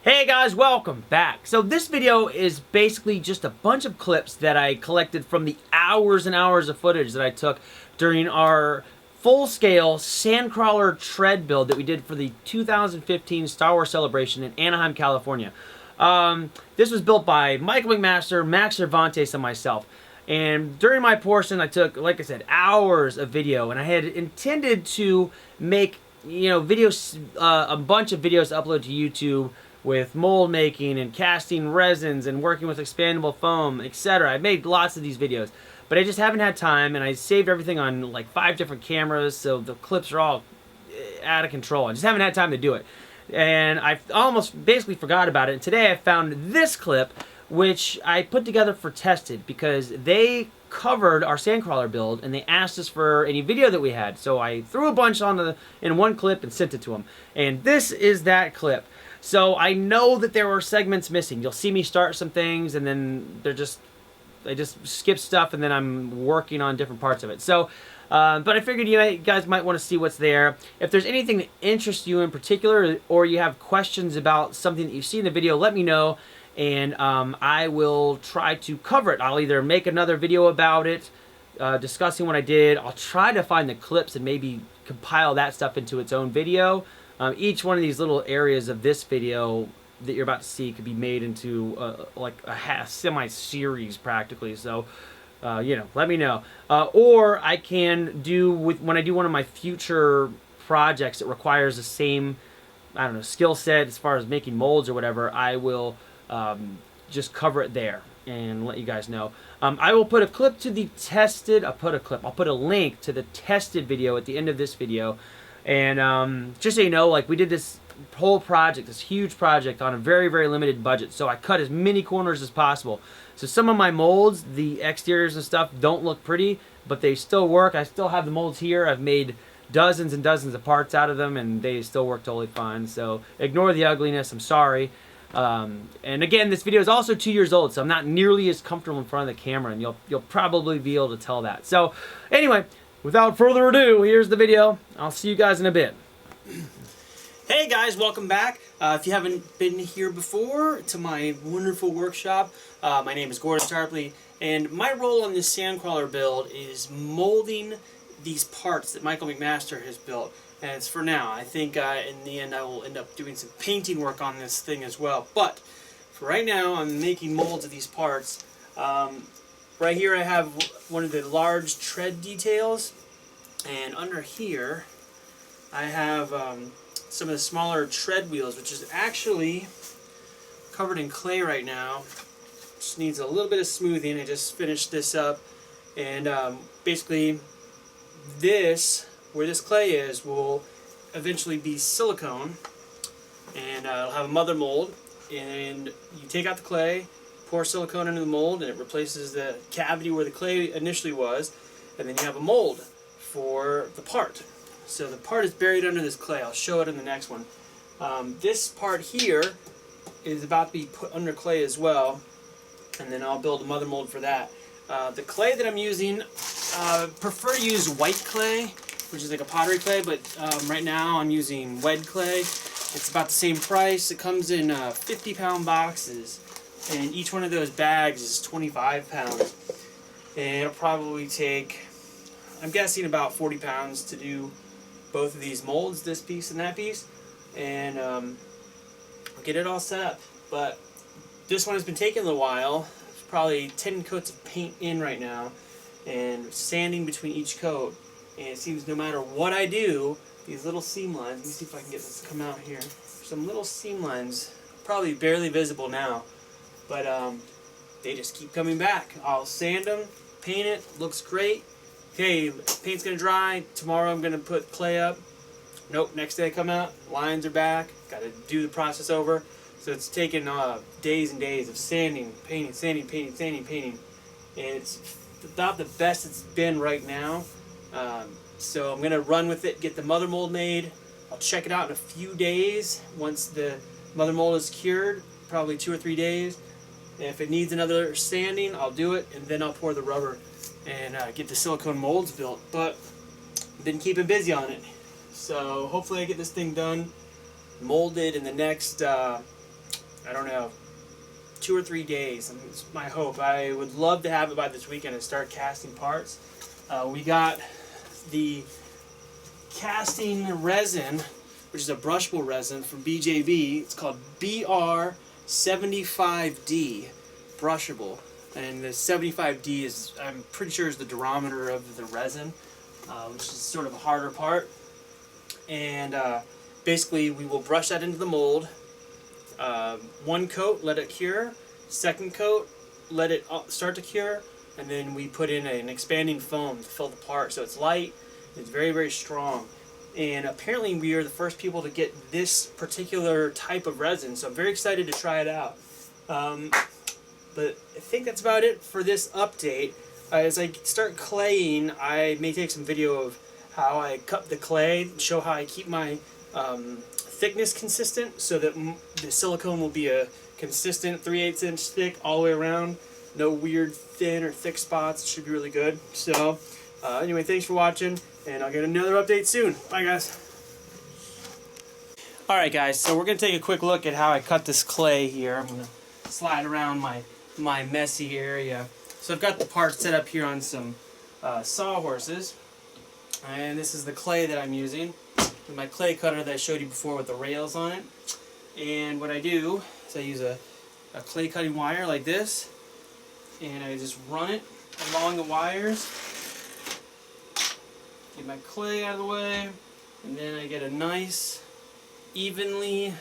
Hey guys, welcome back. So this video is basically just a bunch of clips that I collected from the hours and hours of footage that I took during our full-scale Sandcrawler tread build that we did for the 2015 Star Wars Celebration in Anaheim, California. This was built by Michael McMaster, Max Cervantes, and myself. And during my portion, I took, like I said, hours of video, and I had intended to make, videos, a bunch of videos to upload to YouTube with mold making and casting resins and working with expandable foam, etc. I made lots of these videos, but I just haven't had time, and I saved everything on like 5 different cameras, so the clips are all out of control. I just haven't had time to do it. And I almost basically forgot about it, and today I found this clip, which I put together for Tested, because they covered our Sandcrawler build, and they asked us for any video that we had. So I threw a bunch in one clip and sent it to them. And this is that clip. So I know that there were segments missing. You'll see me start some things, and then I just skip stuff, and then I'm working on different parts of it. So, but I figured you guys might want to see what's there. If there's anything that interests you in particular, or you have questions about something that you see in the video, let me know, and I will try to cover it. I'll either make another video about it, discussing what I did. I'll try to find the clips and maybe compile that stuff into its own video. Each one of these little areas of this video that you're about to see could be made into like a semi-series practically. So, let me know. Or I can do, when I do one of my future projects that requires the same, I don't know, skill set as far as making molds or whatever, I will just cover it there and let you guys know. I will put a clip to the Tested, I'll put a link to the Tested video at the end of this video. And just so you know, like, we did this whole project, this huge project, on a very, very limited budget. So I cut as many corners as possible. So some of my molds, the exteriors and stuff, don't look pretty, but they still work. I still have the molds here. I've made dozens and dozens of parts out of them, and they still work totally fine. So ignore the ugliness. I'm sorry. And again, this video is also 2 years old, so I'm not nearly as comfortable in front of the camera, and you'll probably be able to tell that. So anyway, without further ado, here's the video. I'll see you guys in a bit. Hey guys, welcome back. If you haven't been here before to my wonderful workshop, my name is Gordon Tarpley, and my role on this Sandcrawler build is molding these parts that Michael McMaster has built. And it's for now. I think in the end I will end up doing some painting work on this thing as well. But for right now, I'm making molds of these parts. Right here I have one of the large tread details, and under here I have some of the smaller tread wheels, which is actually covered in clay right now. Just needs a little bit of smoothing. I just finished this up, and basically where this clay is will eventually be silicone, and I'll have a mother mold, and you take out the clay, pour silicone into the mold, and it replaces the cavity where the clay initially was, and then you have a mold for the part. So the part is buried under this clay. I'll show it in the next one. This part here is about to be put under clay as well, and then I'll build a mother mold for that. The clay that I'm using, prefer to use white clay, which is like a pottery clay, but right now I'm using wed clay. It's about the same price. It comes in 50-pound boxes, and each one of those bags is 25 pounds. And it'll probably take, I'm guessing, about 40 pounds to do both of these molds, this piece and that piece, and I'll get it all set up. But this one has been taking a little while. There's probably 10 coats of paint in right now, and sanding between each coat. And it seems no matter what I do, these little seam lines, let me see if I can get this to come out here. Some little seam lines, probably barely visible now, but they just keep coming back. I'll sand them, paint it, looks great. Okay, paint's gonna dry. Tomorrow I'm gonna put clay up. Nope, next day I come out, lines are back. Gotta do the process over. So it's taken days and days of sanding, painting, sanding, painting, sanding, painting. And it's about the best it's been right now. So I'm gonna run with it, get the mother mold made. I'll check it out in a few days once the mother mold is cured, probably 2 or 3 days. And if it needs another sanding, I'll do it, and then I'll pour the rubber and get the silicone molds built. But I've been keeping busy on it, so hopefully I get this thing done, molded in the next I don't know, 2 or 3 days. And it's my hope. I would love to have it by this weekend and start casting parts. We got the casting resin, which is a brushable resin from BJB. It's called BR75D brushable, and the 75D is, I'm pretty sure, is the durometer of the resin, which is sort of a harder part. And basically we will brush that into the mold. One coat, let it cure. Second coat, let it start to cure, and then we put in an expanding foam to fill the part, so it's light. It's very, very strong. And apparently we are the first people to get this particular type of resin, so I'm very excited to try it out. But I think that's about it for this update. As I start claying, I may take some video of how I cut the clay, show how I keep my thickness consistent so that the silicone will be a consistent 3/8 inch thick all the way around. No weird thin or thick spots. It should be really good. So anyway, thanks for watching, and I'll get another update soon. Bye, guys. Alright guys, so we're going to take a quick look at how I cut this clay here. I'm going to slide around my messy area. So I've got the part set up here on some sawhorses, and this is the clay that I'm using. My clay cutter that I showed you before with the rails on it. And what I do is I use a clay cutting wire like this, and I just run it along the wires, get my clay out of the way, and then I get a nice evenly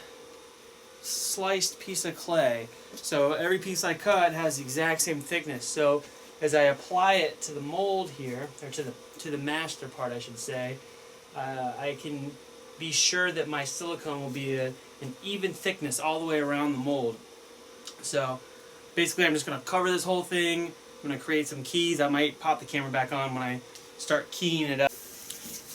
sliced piece of clay. So every piece I cut has the exact same thickness. So as I apply it to the mold here, or to the master part I should say, I can be sure that my silicone will be an even thickness all the way around the mold. So basically I'm just going to cover this whole thing. I'm going to create some keys. I might pop the camera back on when I start keying it up.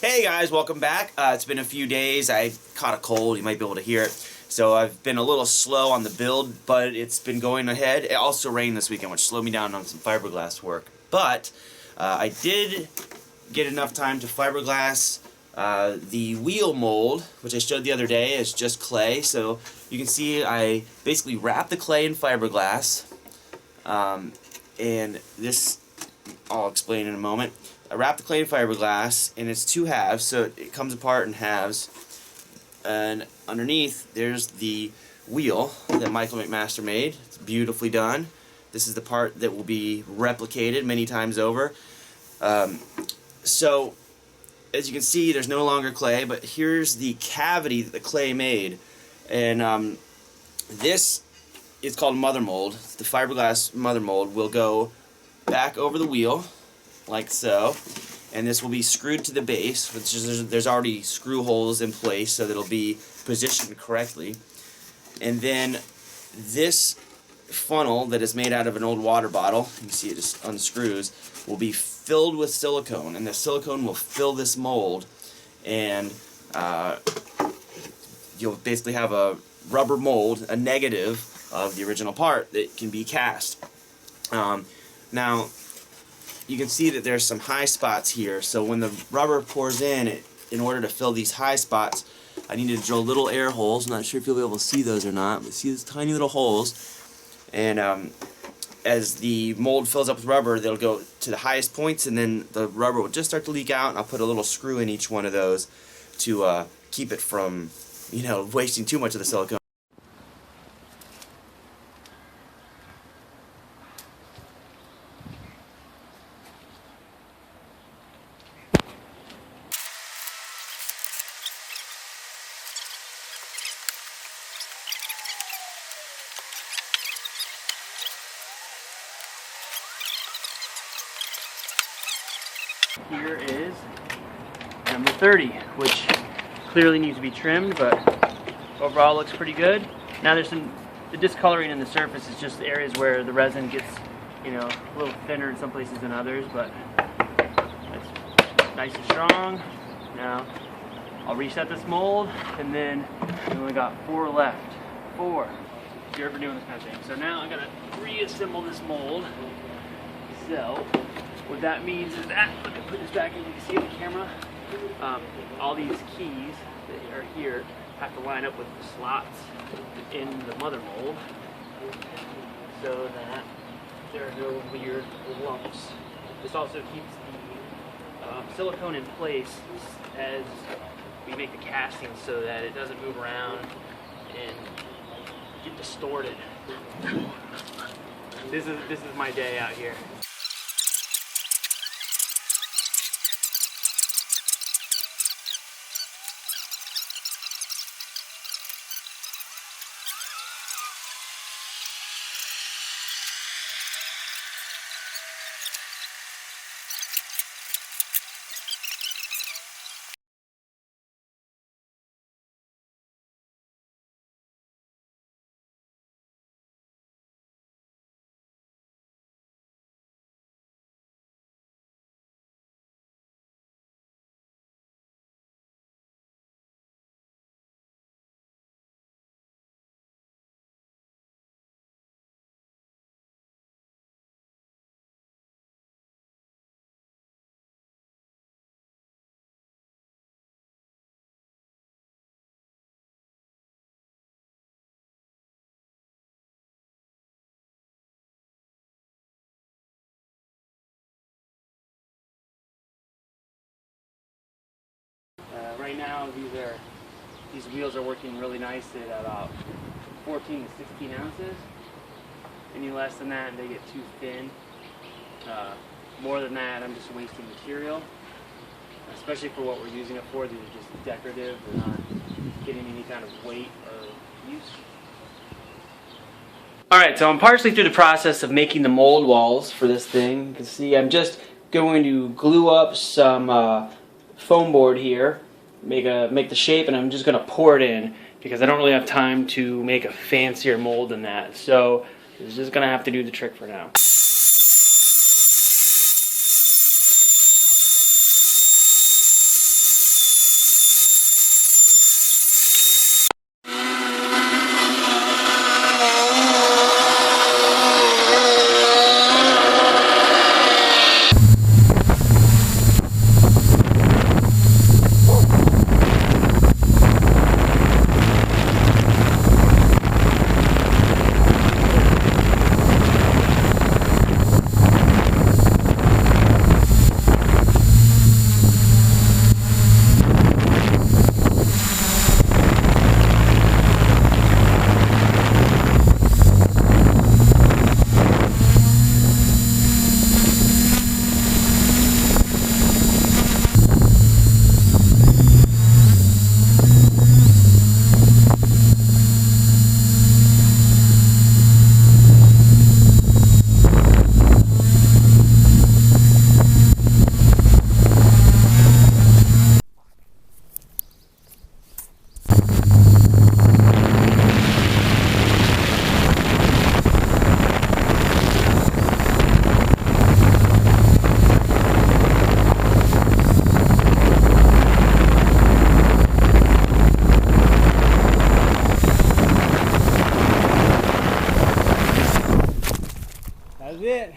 Hey guys, welcome back. It's been a few days. I caught a cold, you might be able to hear it. So I've been a little slow on the build, but it's been going ahead. It also rained this weekend, which slowed me down on some fiberglass work. But I did get enough time to fiberglass the wheel mold, which I showed the other day, is just clay. So you can see I basically wrap the clay in fiberglass, and this I'll explain in a moment. I wrap the clay in fiberglass, and it's 2 halves, so it comes apart in halves. And underneath, there's the wheel that Michael McMaster made. It's beautifully done. This is the part that will be replicated many times over. So, as you can see, there's no longer clay, but here's the cavity that the clay made. And this is called mother mold. The fiberglass mother mold will go back over the wheel, like so, and this will be screwed to the base, which is, there's already screw holes in place so that it'll be positioned correctly. And then this funnel that is made out of an old water bottle, you can see it just unscrews, will be filled with silicone, and the silicone will fill this mold, and you'll basically have a rubber mold, a negative of the original part that can be cast. Now you can see that there's some high spots here, so when the rubber pours in order to fill these high spots, I need to drill little air holes. I'm not sure if you'll be able to see those or not, but see these tiny little holes, and as the mold fills up with rubber, they'll go to the highest points, and then the rubber will just start to leak out, and I'll put a little screw in each one of those to keep it from, you know, wasting too much of the silicone. Here is number 30, which clearly needs to be trimmed, but overall looks pretty good. Now there's the discoloring in the surface is just areas where the resin gets, you know, a little thinner in some places than others, but it's nice and strong. Now I'll reset this mold, and then we only got 4 left. 4. If you're ever doing this kind of thing. So now I'm gonna reassemble this mold. So what that means is that, let me put this back in, you can see on the camera, all these keys that are here have to line up with the slots in the mother mold so that there are no weird lumps. This also keeps the silicone in place as we make the casting so that it doesn't move around and get distorted. This is my day out here. Right now, these wheels are working really nicely at about 14 to 16 ounces. Any less than that, they get too thin. More than that, I'm just wasting material. Especially for what we're using it for, these are just decorative. They're not getting any kind of weight or use. Alright, so I'm partially through the process of making the mold walls for this thing. You can see I'm just going to glue up some foam board here. Make the shape, and I'm just going to pour it in because I don't really have time to make a fancier mold than that. So it's just going to have to do the trick for now. That's it.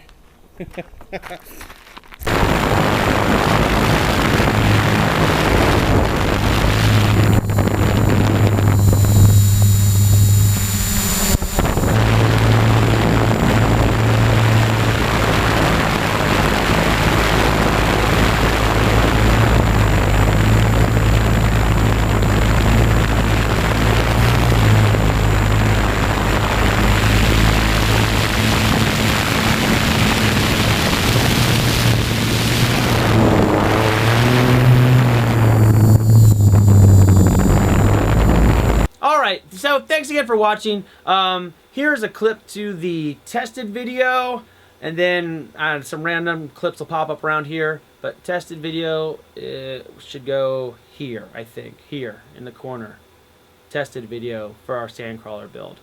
Alright, so thanks again for watching. Here's a clip to the tested video, and then some random clips will pop up around here. But tested video should go here, I think. Here, in the corner. Tested video for our Sandcrawler build.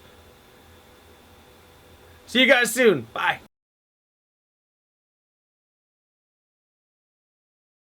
See you guys soon. Bye.